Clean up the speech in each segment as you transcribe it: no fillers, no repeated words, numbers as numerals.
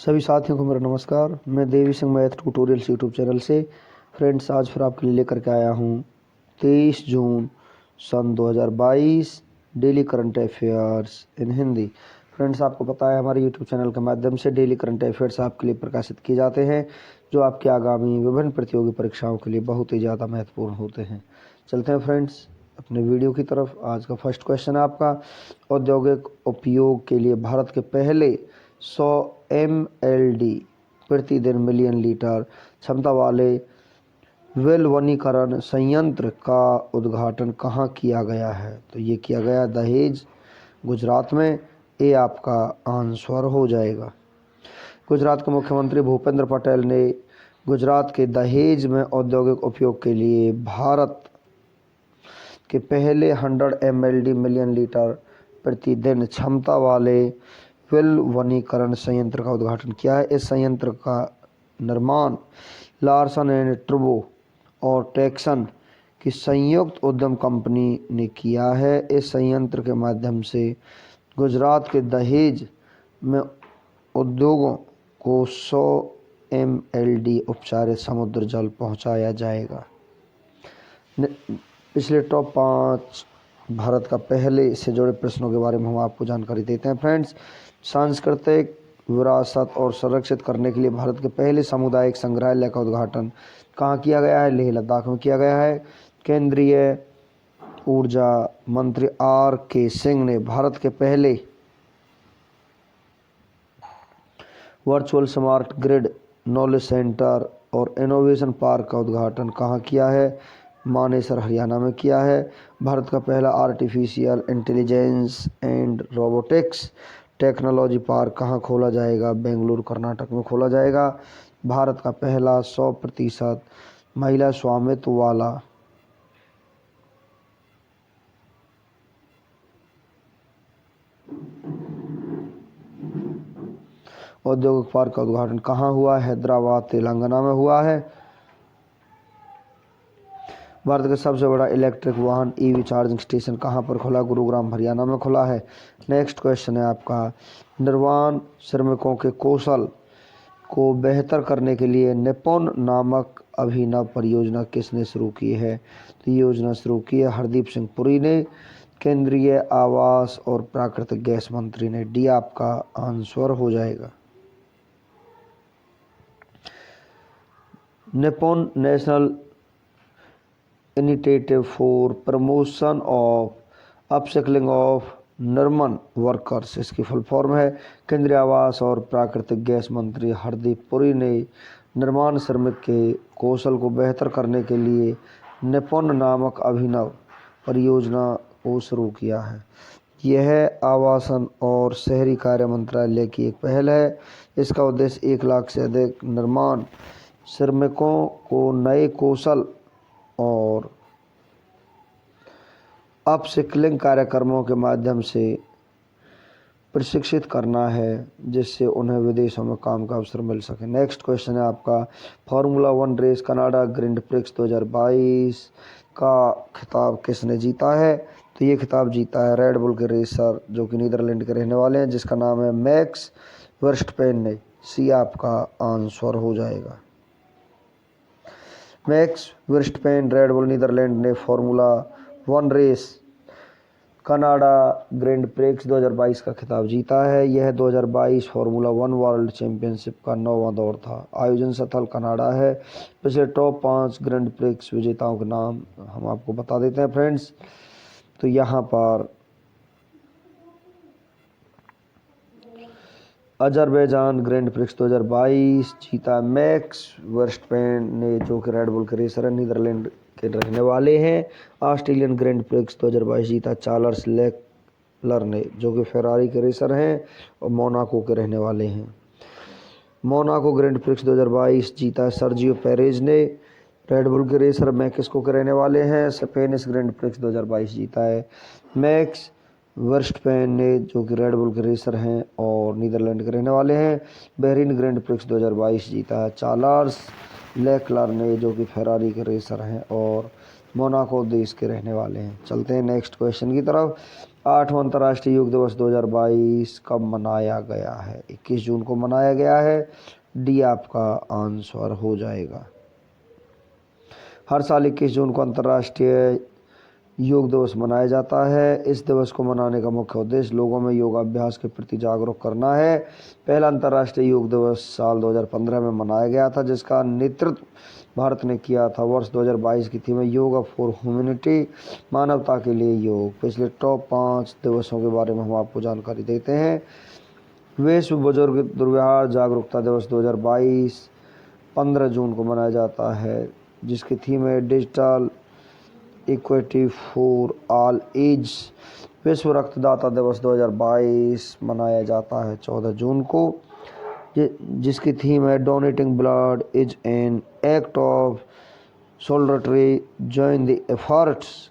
सभी साथियों को मेरा नमस्कार। मैं Devi Singh math tutorials YouTube channel से फ्रेंड्स आज फिर आपके लिए लेकर के आया हूँ 23 जून सन 2022 daily current affairs in Hindi. Friends, आपको पता है हमारे यूट्यूब चैनल के माध्यम से डेली करंट अफेयर्स आपके लिए प्रकाशित किए जाते हैं जो आपके आगामी विभिन्न प्रतियोगी परीक्षाओं के लिए बहुत ही ज़्यादा महत्वपूर्ण होते हैं। चलते हैं फ्रेंड्स अपने वीडियो की तरफ। आज का फर्स्ट क्वेश्चन है आपका, औद्योगिक उपयोग के लिए भारत के पहले 100 mld प्रतिदिन मिलियन लीटर क्षमता वाले वेलवनीकरण संयंत्र का उद्घाटन कहाँ किया गया है? तो ये किया गया दहेज, गुजरात में। ये आपका आंसर हो जाएगा। गुजरात के मुख्यमंत्री भूपेंद्र पटेल ने गुजरात के दहेज में औद्योगिक उपयोग के लिए भारत के पहले 100 mld मिलियन लीटर प्रतिदिन क्षमता वाले वेलवनीकरण संयंत्र का उद्घाटन किया है। इस संयंत्र का निर्माण लार्सन एंड टुब्रो और टेक्सन की संयुक्त उद्यम कंपनी ने किया है। इस संयंत्र के माध्यम से गुजरात के दहेज में उद्योगों को 100 mld उपचारित समुद्र जल पहुंचाया जाएगा। पिछले टॉप 5 भारत का पहले से जुड़े प्रश्नों के बारे में हम आपको जानकारी देते हैं। फ्रेंड्स, सांस्कृतिक विरासत और संरक्षित करने के लिए भारत के पहले सामुदायिक संग्रहालय का उद्घाटन कहाँ किया गया है? लेह लद्दाख में किया गया है। केंद्रीय ऊर्जा मंत्री R.K. सिंह ने भारत के पहले virtual smart grid knowledge centre और इनोवेशन पार्क का उद्घाटन कहाँ किया है? मानेसर, हरियाणा में किया है। भारत का पहला artificial intelligence and robotics technology park कहाँ खोला जाएगा? बेंगलुरु, कर्नाटक में खोला जाएगा। भारत का पहला 100% महिला स्वामित्व वाला औद्योगिक पार्क का उद्घाटन कहाँ हुआ? हैदराबाद, तेलंगाना में हुआ है। भारत का सबसे बड़ा इलेक्ट्रिक वाहन ईवी चार्जिंग स्टेशन कहाँ पर खुला? गुरुग्राम, हरियाणा में खुला है। नेक्स्ट क्वेश्चन है आपका, निर्माण श्रमिकों के कौशल को बेहतर करने के लिए निपुण नामक अभिनव परियोजना किसने शुरू की है? तो ये योजना शुरू की है हरदीप सिंह पुरी ने। केंद्रीय आवास और प्राकृतिक गैस मंत्री ने। डी आपका आंसर हो जाएगा। Nipun national initiative for promotion of upskilling of Nirman workers, इसकी फुल फॉर्म है। केंद्रीय आवास और प्राकृतिक गैस मंत्री हरदीप पुरी ने निर्माण श्रमिक के कौशल को बेहतर करने के लिए निपुण नामक अभिनव परियोजना को शुरू किया है। यह आवासन और शहरी कार्य मंत्रालय की एक पहल है। इसका उद्देश्य 1 लाख से अधिक निर्माण श्रमिकों को नए कौशल और अपस्किलिंग कार्यक्रमों के माध्यम से प्रशिक्षित करना है, जिससे उन्हें विदेशों में काम का अवसर मिल सके। नेक्स्ट क्वेश्चन है आपका, formula 1 race Canada grand prix 2022 का खिताब किसने जीता है? तो ये खिताब जीता है रेड बुल के रेसर जो कि नीदरलैंड के रहने वाले हैं, जिसका नाम है मैक्स वर्स्टपेन ने। सी आपका आंसर हो जाएगा। Max Verstappen Red Bull Netherlands ने formula 1 race Canada grand prix 2022 का खिताब जीता है। यह 2022 फार्मूला 1 वर्ल्ड चैंपियनशिप का 9वां दौर था। आयोजन स्थल कनाडा है। पिछले टॉप 5 ग्रैंड प्रिक्स विजेताओं के नाम हम आपको बता देते हैं फ्रेंड्स। तो यहाँ पर अजरबैजान ग्रैंड प्रिक्स 2022 जीता मैक्स वर्स्टपेन ने, जो कि रेड बुल के रेसर है, नीदरलैंड के रहने वाले हैं। ऑस्ट्रेलियन ग्रैंड प्रिक्स 2022 जीता चार्ल्स लेक्लर ने, जो कि फेरारी के रेसर हैं और मोनाको के रहने वाले हैं। मोनाको ग्रैंड प्रिक्स 2022 जीता सर्जियो पेरेज ने, रेड बुल के रेसर मैक्सिको के रहने वाले हैं। स्पेनिश ग्रैंड प्रिक्स 2022 जीता है मैक्स वर्स्टपेन ने, जो कि रेड बुल के रेसर हैं और नीदरलैंड के रहने वाले हैं। बहरीन ग्रैंड प्रिक्स 2022 जीता है चार्ल्स लेक्लर ने, जो कि फेरारी के रेसर हैं और मोनाको देश के रहने वाले हैं। चलते हैं नेक्स्ट क्वेश्चन की तरफ। 8वां अंतर्राष्ट्रीय योग दिवस 2022 कब मनाया गया है? 21 जून को मनाया गया है। डी आपका आंसर हो जाएगा। हर साल 21 जून को अंतर्राष्ट्रीय योग दिवस मनाया जाता है। इस दिवस को मनाने का मुख्य उद्देश्य लोगों में योगाभ्यास के प्रति जागरूक करना है। पहला अंतर्राष्ट्रीय योग दिवस साल 2015 में मनाया गया था, जिसका नेतृत्व भारत ने किया था। वर्ष 2022 की थीम है योगा फॉर ह्यूमैनिटी, मानवता के लिए योग। पिछले टॉप 5 दिवसों के बारे में हम आपको जानकारी देते हैं। विश्व बुजुर्ग दुर्व्यवहार जागरूकता दिवस 2022 15 जून को मनाया जाता है, जिसकी थीम है digital equity for all age. विश्व रक्तदाता दिवस 2022 मनाया जाता है 14 जून को, जिसकी थीम है donating blood is an act of solidarity, join the efforts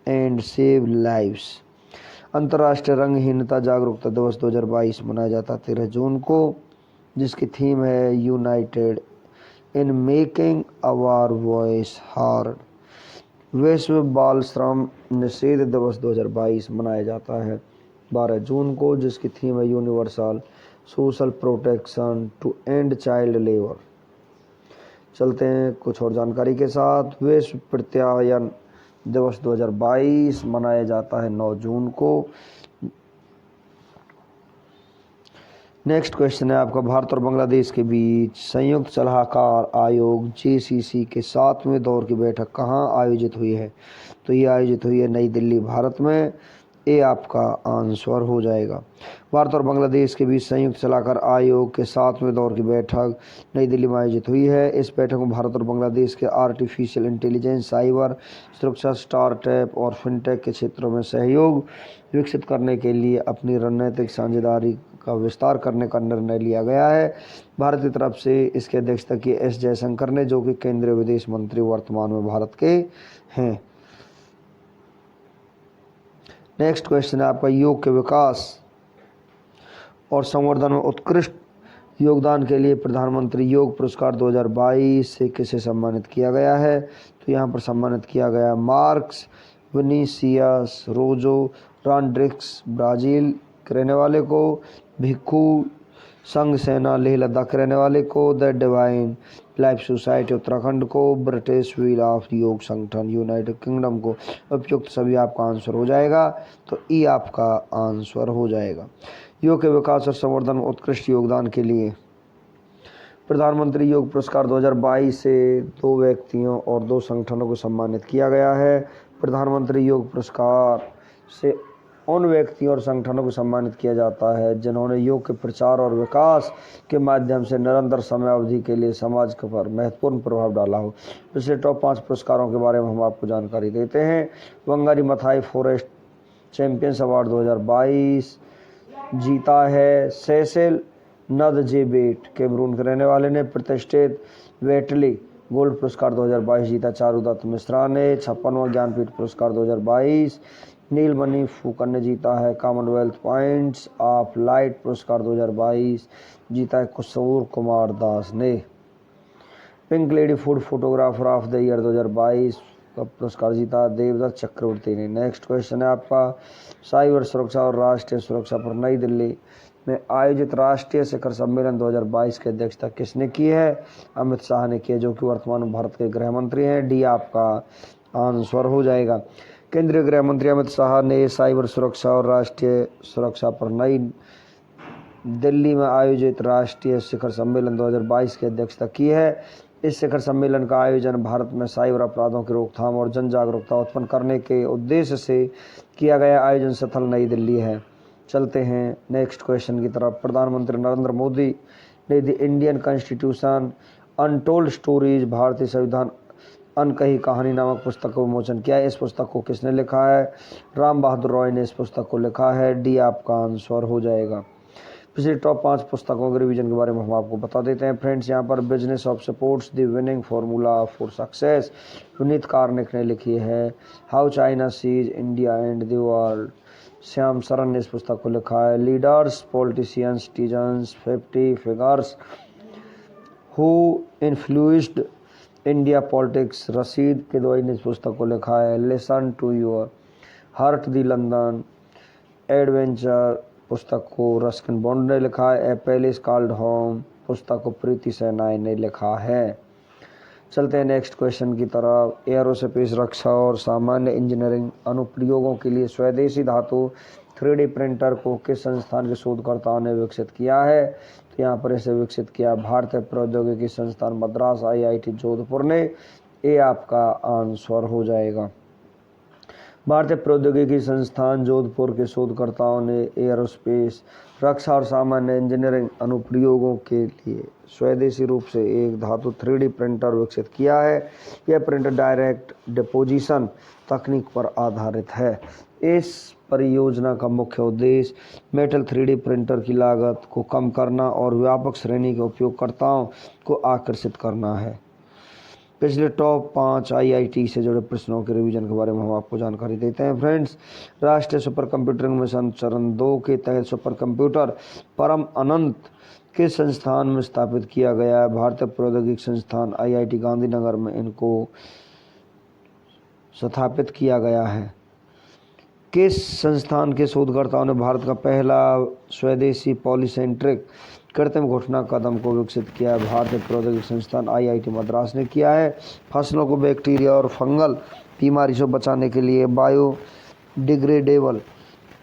and save lives. अंतर्राष्ट्रीय रंगहीनता जागरूकता दिवस 2022 मनाया जाता है 13 जून को, जिसकी थीम है united in making our voice heard. विश्व बाल श्रम निषेध दिवस 2022 मनाया जाता है 12 जून को, जिसकी थीम है universal social protection to end child labour. चलते हैं कुछ और जानकारी के साथ। विश्व प्रत्यायन दिवस 2022 मनाया जाता है 9 जून को। नेक्स्ट क्वेश्चन है आपका, भारत और बांग्लादेश के बीच संयुक्त सलाहकार आयोग JCC के 7वें दौर की बैठक कहाँ आयोजित हुई है? तो ये आयोजित हुई है नई दिल्ली, भारत में। ए आपका आंसर हो जाएगा। भारत और बांग्लादेश के बीच संयुक्त सलाहकार आयोग के 7वें दौर की बैठक नई दिल्ली में आयोजित हुई है। इस बैठक में भारत और बांग्लादेश के आर्टिफिशियल इंटेलिजेंस, साइबर सुरक्षा, स्टार्टअप और फिनटेक के क्षेत्रों में सहयोग विकसित करने के लिए अपनी रणनीतिक साझेदारी का विस्तार करने का निर्णय लिया गया है। भारत की तरफ से इसकी अध्यक्षता की एस जयशंकर ने, जो कि केंद्रीय विदेश मंत्री वर्तमान में भारत के हैं। नेक्स्ट क्वेश्चन है आपका, योग के विकास और संवर्धन में उत्कृष्ट योगदान के लिए प्रधानमंत्री योग पुरस्कार 2022 से किसे सम्मानित किया गया है? तो यहाँ पर सम्मानित किया गया मार्क्स विनीसियस रोजो रॉड्रिग्स, ब्राज़ील के रहने वाले को, भिक्खू संघ सेना लेह लद्दाख के रहने वाले को, the divine life society Uttarakhand को, ब्रिटिश व्हील ऑफ योग संगठन यूनाइटेड किंगडम को। उपयुक्त सभी आपका आंसर हो जाएगा, तो ई आपका आंसर हो जाएगा। योग के विकास और संवर्धन में उत्कृष्ट योगदान के लिए प्रधानमंत्री योग पुरस्कार 2022 से 2 व्यक्तियों और 2 संगठनों को सम्मानित किया गया है। प्रधानमंत्री योग पुरस्कार से उन व्यक्तियों और संगठनों को सम्मानित किया जाता है जिन्होंने योग के प्रचार और विकास के माध्यम से निरंतर समय अवधि के लिए समाज के पर महत्वपूर्ण प्रभाव डाला हो। पिछले टॉप 5 पुरस्कारों के बारे में हम आपको जानकारी देते हैं। Wangari Maathai forest champions award 2022 जीता है सेसिल नदजेबेट, कैमरून के रहने वाले ने। प्रतिष्ठित वेटली गोल्ड पुरस्कार 2022 जीता चारुदत्त मिश्रा ने। 56वां ज्ञानपीठ पुरस्कार 2022 नीलमणि फूकन ने जीता है। कॉमनवेल्थ पॉइंट्स ऑफ लाइट पुरस्कार 2022 जीता है किशोर कुमार दास ने। Pink lady food photographer of the year 2022 का पुरस्कार जीता देवदत्त चक्रवर्ती ने। नेक्स्ट क्वेश्चन है आपका, साइबर सुरक्षा और राष्ट्रीय सुरक्षा पर नई दिल्ली में आयोजित राष्ट्रीय शिखर सम्मेलन 2022 की अध्यक्षता किसने की है? अमित शाह ने की है, जो कि वर्तमान में भारत के गृह मंत्री हैं। डी आपका आंसर हो जाएगा। केंद्रीय गृह मंत्री अमित शाह ने साइबर सुरक्षा और राष्ट्रीय सुरक्षा पर नई दिल्ली में आयोजित राष्ट्रीय शिखर सम्मेलन 2022 की अध्यक्षता की है। इस शिखर सम्मेलन का आयोजन भारत में साइबर अपराधों की रोकथाम और जन जागरूकता उत्पन्न करने के उद्देश्य से किया गया। आयोजन स्थल नई दिल्ली है। चलते हैं नेक्स्ट क्वेश्चन की तरफ। प्रधानमंत्री नरेंद्र मोदी ने the Indian constitution untold stories, भारतीय संविधान अनकही कहानी नामक पुस्तक का विमोचन किया है। इस पुस्तक को किसने लिखा है? राम बहादुर रॉय ने इस पुस्तक को लिखा है। डी आपका आंसर हो जाएगा। पिछले टॉप 5 पुस्तकों के रिवीजन के बारे में हम आपको बता देते हैं फ्रेंड्स। यहाँ पर business of sports the winning formula for success Vineet Karnik ने लिखी है। How China sees India and the world, Shyam Saran ने इस पुस्तक को लिखा है। Leaders politicians citizens 50 figures who influenced India politics, Rasheed Kidwai ने इस पुस्तक को लिखा है। Listen to your heart the London adventure पुस्तक को रस्किन बॉन्ड ने लिखा है। ए पेलेस कॉल्ड होम पुस्तक को प्रीति सेनाई ने लिखा है। चलते हैं नेक्स्ट क्वेश्चन की तरफ। एयरोस्पेस, रक्षा और सामान्य इंजीनियरिंग अनुप्रयोगों के लिए स्वदेशी धातु 3D प्रिंटर को किस संस्थान के शोधकर्ताओं ने विकसित किया है? तो यहाँ पर इसे विकसित किया भारतीय प्रौद्योगिकी संस्थान मद्रास IIT जोधपुर ने। ये आपका आंसर हो जाएगा। भारतीय प्रौद्योगिकी संस्थान जोधपुर के शोधकर्ताओं ने एयरोस्पेस, रक्षा और सामान्य इंजीनियरिंग अनुप्रयोगों के लिए स्वदेशी रूप से एक धातु 3D प्रिंटर विकसित किया है। यह प्रिंटर डायरेक्ट डिपोजिशन तकनीक पर आधारित है। इस परियोजना का मुख्य उद्देश्य मेटल 3D प्रिंटर की लागत को कम करना और व्यापक श्रेणी के उपयोगकर्ताओं को आकर्षित करना है। पिछले टॉप 5 IIT से जुड़े प्रश्नों के रिवीजन के बारे में हम आपको जानकारी देते हैं फ्रेंड्स। राष्ट्रीय सुपर कंप्यूटिंग मिशन चरण 2 के तहत सुपर कंप्यूटर परम अनंत के संस्थान में स्थापित किया गया है। भारतीय प्रौद्योगिकी संस्थान IIT गांधीनगर में इनको स्थापित किया गया है। किस संस्थान के शोधकर्ताओं ने भारत का पहला स्वदेशी पॉलीसेंट्रिक कृत्रिम घुटना कदम को विकसित किया है? भारतीय प्रौद्योगिकी संस्थान IIT मद्रास ने किया है। फसलों को बैक्टीरिया और फंगल बीमारी से बचाने के लिए बायोडिग्रेडेबल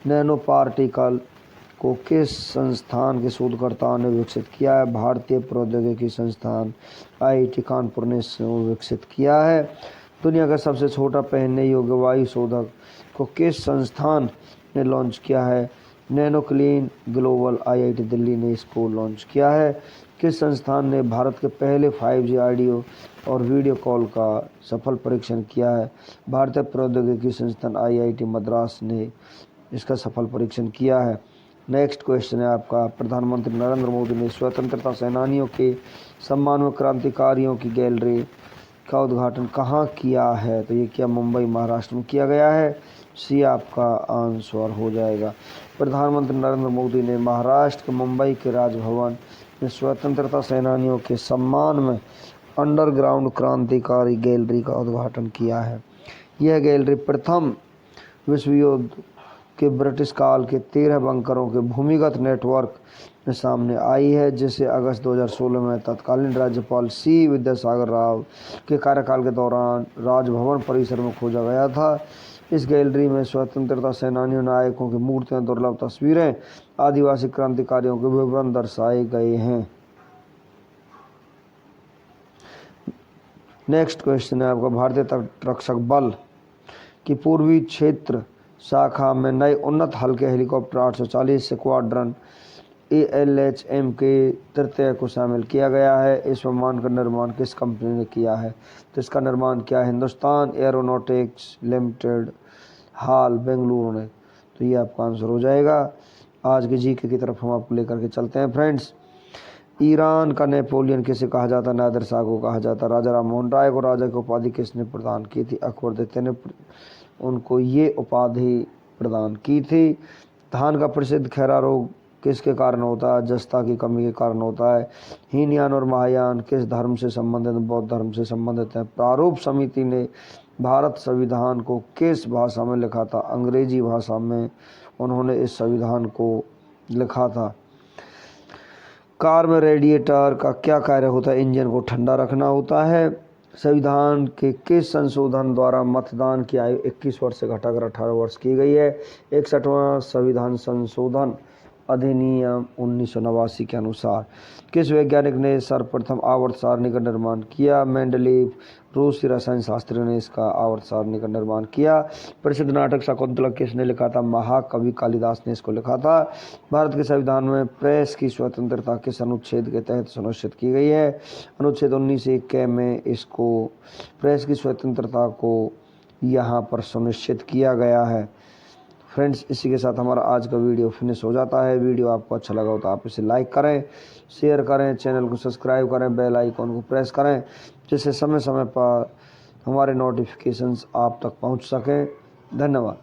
नैनो पार्टिकल को किस संस्थान के शोधकर्ताओं ने विकसित किया है? भारतीय प्रौद्योगिकी संस्थान IIT कानपुर ने विकसित किया है। दुनिया का सबसे छोटा पहनने योग्य वायु शोधक को किस संस्थान ने लॉन्च किया है? Nano clean global IIT Delhi ने इसको लॉन्च किया है। किस संस्थान ने भारत के पहले 5G ऑडियो और वीडियो कॉल का सफल परीक्षण किया है? भारतीय प्रौद्योगिकी संस्थान IIT मद्रास ने इसका सफल परीक्षण किया है। नेक्स्ट क्वेश्चन है आपका। प्रधानमंत्री नरेंद्र मोदी ने स्वतंत्रता सेनानियों के सम्मान में क्रांतिकारियों की गैलरी का उद्घाटन कहाँ किया है? तो ये क्या मुंबई महाराष्ट्र में किया गया है। सी आपका आंसर हो जाएगा। प्रधानमंत्री नरेंद्र मोदी ने महाराष्ट्र के मुंबई के राजभवन में स्वतंत्रता सेनानियों के सम्मान में अंडरग्राउंड क्रांतिकारी गैलरी का उद्घाटन किया है। यह गैलरी प्रथम विश्व युद्ध के ब्रिटिश काल के 13 बंकरों के भूमिगत नेटवर्क में सामने आई है, जिसे अगस्त 2016 में तत्कालीन राज्यपाल C विद्यासागर राव के कार्यकाल के दौरान राजभवन परिसर में खोजा गया था। इस गैलरी में स्वतंत्रता सेनानियों, नायकों की मूर्तियां, दुर्लभ तस्वीरें, आदिवासी क्रांतिकारियों के विवरण दर्शाए गए हैं। नेक्स्ट क्वेश्चन है आपका। भारतीय तटरक्षक बल की पूर्वी क्षेत्र शाखा में नए उन्नत हल्के हेलीकॉप्टर 840 स्क्वाड्रन ALHM के तृतीय को शामिल किया गया है। इस विमान का निर्माण किस कंपनी ने किया है? तो इसका निर्माण किया है हिंदुस्तान एरोनॉटिक्स लिमिटेड हाल बेंगलुरु ने। तो ये आपका आंसर हो जाएगा। आज के जीके की तरफ हम आपको लेकर के चलते हैं फ्रेंड्स। ईरान का नेपोलियन किसे कहा जाता? नादिर शाह को कहा जाता। राजा राम मोहन राय को राजा की उपाधि किसने प्रदान की थी? अकबर द्वितीय ने उनको ये उपाधि प्रदान की थी। धान का प्रसिद्ध खैरा रोग किसके कारण होता है? जस्ता की कमी के कारण होता है। हीनयान और महायान किस धर्म से संबंधित? बौद्ध धर्म से संबंधित है। प्रारूप समिति ने भारत संविधान को किस भाषा में लिखा था? अंग्रेजी भाषा में उन्होंने इस संविधान को लिखा था। कार में रेडिएटर का क्या कार्य होता है? इंजन को ठंडा रखना होता है। संविधान के किस संशोधन द्वारा मतदान की आयु 21 वर्ष से घटाकर 18 वर्ष की गई है? 61वां संविधान संशोधन अधिनियम 1989 के अनुसार। किस वैज्ञानिक ने सर्वप्रथम आवर्त सारणी का निर्माण किया? मेंडलीव रूसी रसायन शास्त्री ने इसका आवर्त सारणी का निर्माण किया। प्रसिद्ध नाटक शकुंतला किसने लिखा था? महाकवि कालिदास ने इसको लिखा था। भारत के संविधान में प्रेस की स्वतंत्रता किस अनुच्छेद के तहत सुनिश्चित की गई है? अनुच्छेद 19 में इसको प्रेस की स्वतंत्रता को यहाँ पर सुनिश्चित किया गया है। फ्रेंड्स, इसी के साथ हमारा आज का वीडियो फिनिश हो जाता है। वीडियो आपको अच्छा लगा हो तो आप इसे लाइक करें, शेयर करें, चैनल को सब्सक्राइब करें, बेल आइकॉन को प्रेस करें, जिससे समय समय पर हमारे नोटिफिकेशंस आप तक पहुंच सकें। धन्यवाद।